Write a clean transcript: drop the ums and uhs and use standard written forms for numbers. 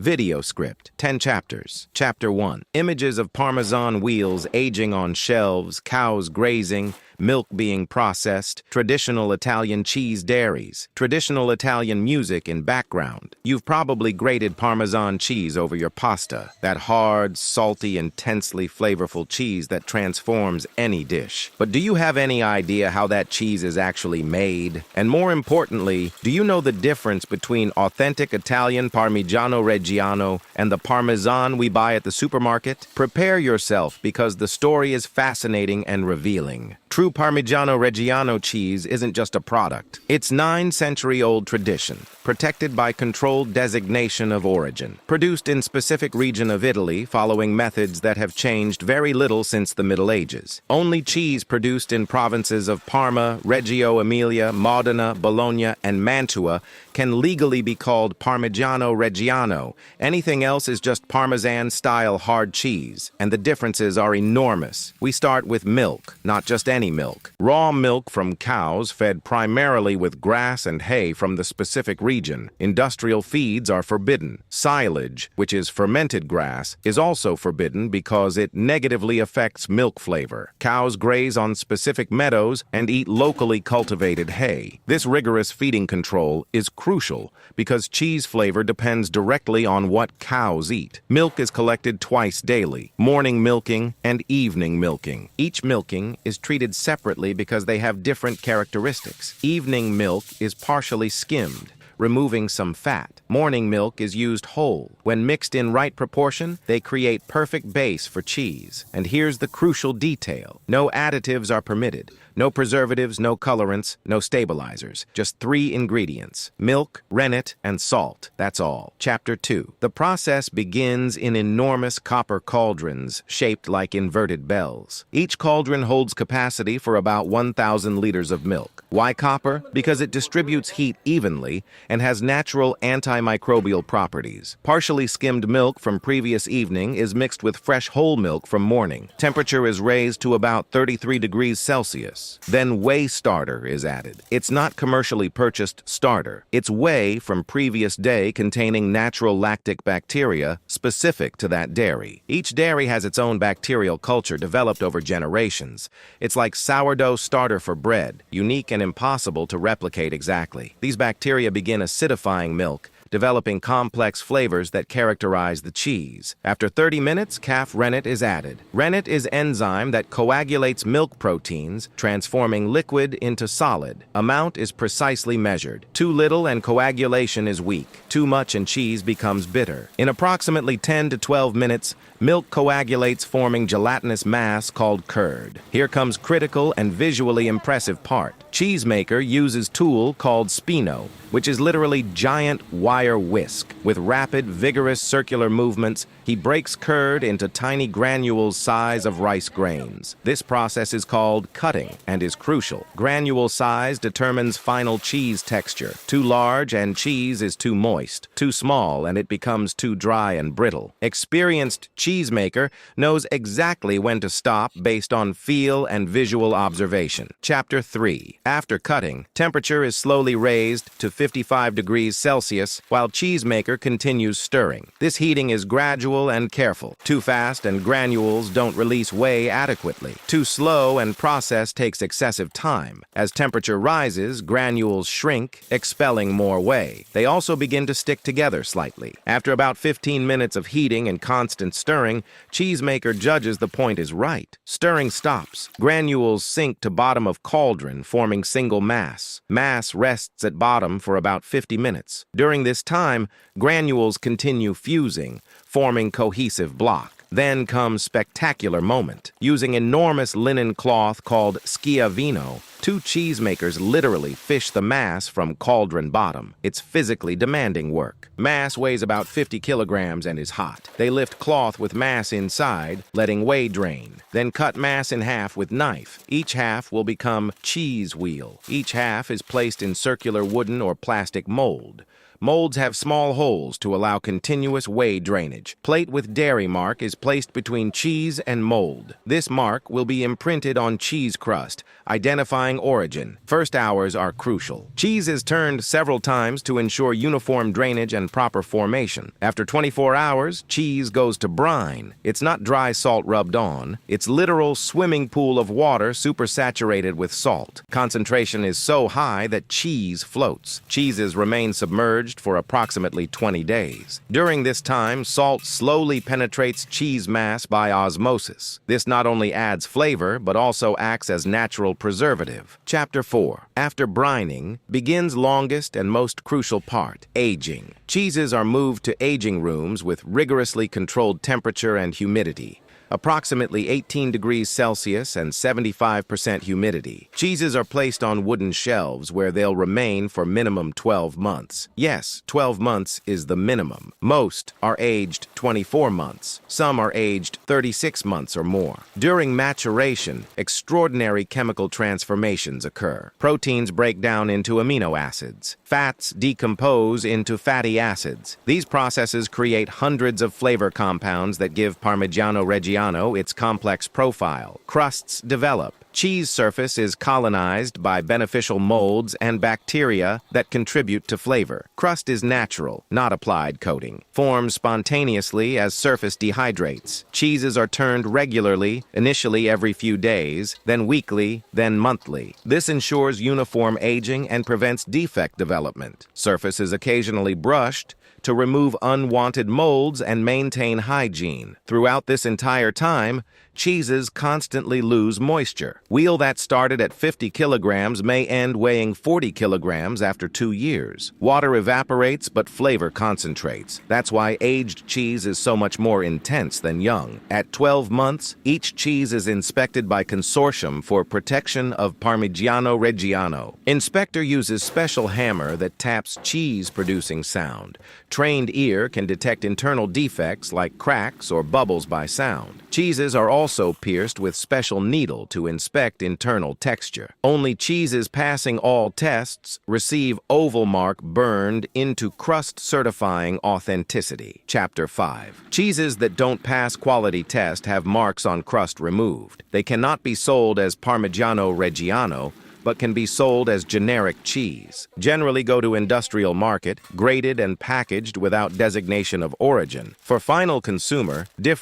Video script, 10 chapters. Chapter 1. Images of Parmesan wheels aging on shelves, cows grazing, milk being processed, traditional Italian cheese dairies, traditional Italian music in background. You've probably grated Parmesan cheese over your pasta, that hard, salty, intensely flavorful cheese that transforms any dish. But do you have any idea how that cheese is actually made? And more importantly, do you know the difference between authentic Italian Parmigiano Reggiano and the Parmesan we buy at the supermarket? Prepare yourself because the story is fascinating and revealing. True Parmigiano Reggiano cheese isn't just a product. It's 9-century-old tradition, protected by controlled designation of origin, produced in specific region of Italy following methods that have changed very little since the Middle Ages. Only cheese produced in provinces of Parma, Reggio Emilia, Modena, Bologna, and Mantua can legally be called Parmigiano Reggiano. Anything else is just Parmesan-style hard cheese, and the differences are enormous. We start with milk, not just any milk. Raw milk from cows fed primarily with grass and hay from the specific region. Industrial feeds are forbidden. Silage, which is fermented grass, is also forbidden because it negatively affects milk flavor. Cows graze on specific meadows and eat locally cultivated hay. This rigorous feeding control is crucial because cheese flavor depends directly on what cows eat. Milk is collected twice daily, morning milking and evening milking. Each milking is treated separately because they have different characteristics. Evening milk is partially skimmed, removing some fat. Morning milk is used whole. When mixed in right proportion, they create perfect base for cheese. And here's the crucial detail. No additives are permitted. No preservatives, no colorants, no stabilizers. Just 3 ingredients: milk, rennet, and salt. That's all. Chapter 2. The process begins in enormous copper cauldrons shaped like inverted bells. Each cauldron holds capacity for about 1,000 liters of milk. Why copper? Because it distributes heat evenly and has natural antimicrobial properties. Partially skimmed milk from previous evening is mixed with fresh whole milk from morning. Temperature is raised to about 33 degrees Celsius. Then whey starter is added. It's not commercially purchased starter. It's whey from previous day containing natural lactic bacteria specific to that dairy. Each dairy has its own bacterial culture developed over generations. It's like sourdough starter for bread, unique and impossible to replicate exactly. These bacteria begin acidifying milk, developing complex flavors that characterize the cheese. After 30 minutes, calf rennet is added. Rennet is enzyme that coagulates milk proteins, transforming liquid into solid. Amount is precisely measured. Too little and coagulation is weak. Too much and cheese becomes bitter. In approximately 10 to 12 minutes, milk coagulates, forming gelatinous mass called curd. Here comes critical and visually impressive part. Cheesemaker uses tool called spino, which is literally giant wire whisk. With rapid, vigorous circular movements, he breaks curd into tiny granules size of rice grains. This process is called cutting and is crucial. Granule size determines final cheese texture. Too large and cheese is too moist. Too small and it becomes too dry and brittle. Experienced cheesemaker knows exactly when to stop based on feel and visual observation. Chapter 3. After cutting, temperature is slowly raised to 55 degrees Celsius while cheesemaker continues stirring. This heating is gradual and careful. Too fast and granules don't release whey adequately. Too slow and process takes excessive time. As temperature rises, granules shrink, expelling more whey. They also begin to stick together slightly. After about 15 minutes of heating and constant stirring, cheesemaker judges the point is right. Stirring stops. Granules sink to bottom of cauldron, forming single mass. Mass rests at bottom for about 50 minutes. During this time, granules continue fusing, forming cohesive block. Then comes spectacular moment. Using enormous linen cloth called schiavino, 2 cheesemakers literally fish the mass from cauldron bottom. It's physically demanding work. Mass weighs about 50 kilograms and is hot. They lift cloth with mass inside, letting whey drain. Then cut mass in half with knife. Each half will become cheese wheel. Each half is placed in circular wooden or plastic mold. Molds have small holes to allow continuous whey drainage. Plate with dairy mark is placed between cheese and mold. This mark will be imprinted on cheese crust, Identifying origin. First hours are crucial. Cheese is turned several times to ensure uniform drainage and proper formation. After 24 hours, cheese goes to brine. It's not dry salt rubbed on. It's literal swimming pool of water supersaturated with salt. Concentration is so high that cheese floats. Cheeses remain submerged for approximately 20 days. During this time, salt slowly penetrates cheese mass by osmosis. This not only adds flavor, but also acts as natural preservative. Chapter 4. After brining, begins longest and most crucial part, aging. Cheeses are moved to aging rooms with rigorously controlled temperature and humidity. Approximately 18 degrees Celsius and 75% humidity. Cheeses are placed on wooden shelves where they'll remain for minimum 12 months. Yes, 12 months is the minimum. Most are aged 24 months. Some are aged 36 months or more. During maturation, extraordinary chemical transformations occur. Proteins break down into amino acids. Fats decompose into fatty acids. These processes create hundreds of flavor compounds that give Parmigiano Reggiano its complex profile. Crusts develop. Cheese surface is colonized by beneficial molds and bacteria that contribute to flavor. Crust is natural, not applied coating. Forms spontaneously as surface dehydrates. Cheeses are turned regularly, initially every few days, then weekly, then monthly. This ensures uniform aging and prevents defect development. Surface is occasionally brushed to remove unwanted molds and maintain hygiene. Throughout this entire time, cheeses constantly lose moisture. Wheel that started at 50 kilograms may end weighing 40 kilograms after 2 years. Water evaporates, but flavor concentrates. That's why aged cheese is so much more intense than young. At 12 months, each cheese is inspected by Consortium for protection of Parmigiano Reggiano. Inspector uses special hammer that taps cheese-producing sound. Trained ear can detect internal defects like cracks or bubbles by sound. Cheeses are also pierced with special needle to inspect internal texture. Only cheeses passing all tests receive oval mark burned into crust certifying authenticity. Chapter 5. Cheeses that don't pass quality test have marks on crust removed. They cannot be sold as Parmigiano Reggiano, but can be sold as generic cheese. Generally go to industrial market, graded and packaged without designation of origin. For final consumer, different